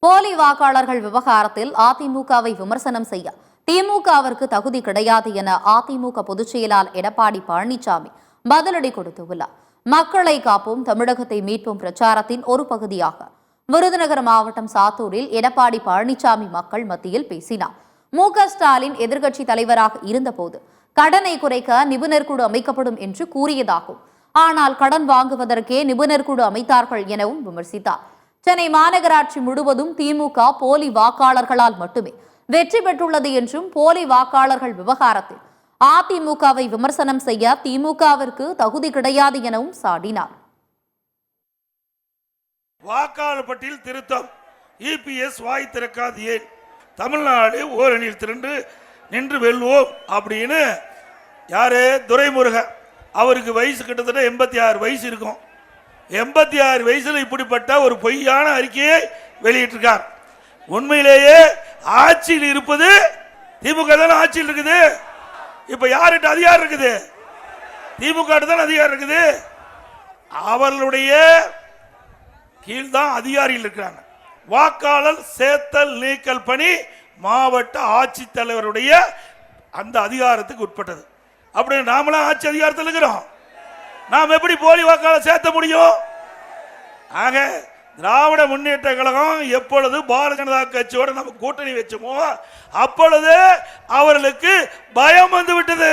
போலி வாக்காளர்கள் விவகாரத்தில் அதிமுகவை விமர்சனம் செய்ய திமுகவிற்கு தகுதி கிடையாது என அதிமுக பொதுச் செயலாளர் எடப்பாடி பழனிசாமி பதிலடி கொடுத்துள்ளார். மக்களை காப்போம் தமிழகத்தை மீட்போம் பிரச்சாரத்தின் ஒரு பகுதியாக விருதுநகர் மாவட்டம் சாத்தூரில் எடப்பாடி பழனிசாமி மக்கள் மத்தியில் பேசினார். மு.க.ஸ்டாலின் எதிர்க்கட்சி தலைவராக இருந்தபோது கடனை குறைக்க நிபுணர் குழு அமைக்கப்படும் என்று கூறியதாகும். ஆனால் கடன் வாங்குவதற்கே நிபுணர் குழு அமைத்தார்கள் எனவும் விமர்சித்தார். சென்னை மாநகராட்சி முழுவதும் திமுக போலி வாக்காளர்களால் மட்டுமே வெற்றி பெற்றுள்ளது என்றும் போலி வாக்காளர்கள் விவகாரத்தில் அதிமுகவை விமர்சனம் செய்ய திமுகவிற்கு தகுதி கிடையாது எனவும் சாடினார். வாக்காளர் பட்டியல் திருத்தம் இபிஎஸ் வாய் திறக்காது ஏன், தமிழ்நாடு ஓரணியில் திரண்டு நின்று வெல்வோம் அப்படின்னு யாரு துரைமுருகன், அவருக்கு வயசு கிட்டத்தட்ட 86 வயசு இருக்கும். 86 வயசுல இப்படிப்பட்ட ஒரு பொய்யான அறிக்கையை வெளியிட்டிருக்கார். உண்மையிலேயே ஆட்சியில் இருப்பது திமுக தான் ஆட்சியில் இருக்குது. இப்ப யார்கிட்ட அதிகாரம் இருக்குது? திமுக தான் அதிகாரம் இருக்குது. அவர்களுடைய கீழ்தான் அதிகாரிகள் இருக்கிறாங்க. வாக்காளர் சேர்த்தல் நீக்கல் பணி மாவட்ட ஆட்சித்தலைவருடைய அந்த அதிகாரத்துக்கு உட்பட்டது. அப்படி நாமளாம் ஆட்சி அதிகாரத்தில் இருக்கிறோம். நாம் எப்படி போலி வாக்காளர் சேர்த்த முடியும்? ஆக திராவிட முன்னேற்ற கழகம் எப்பொழுது பாரதிய ஜனதா கட்சியோட நம்ம கூட்டணி வச்சோமோ அப்பொழுது அவர்களுக்கு பயம் வந்து விட்டது.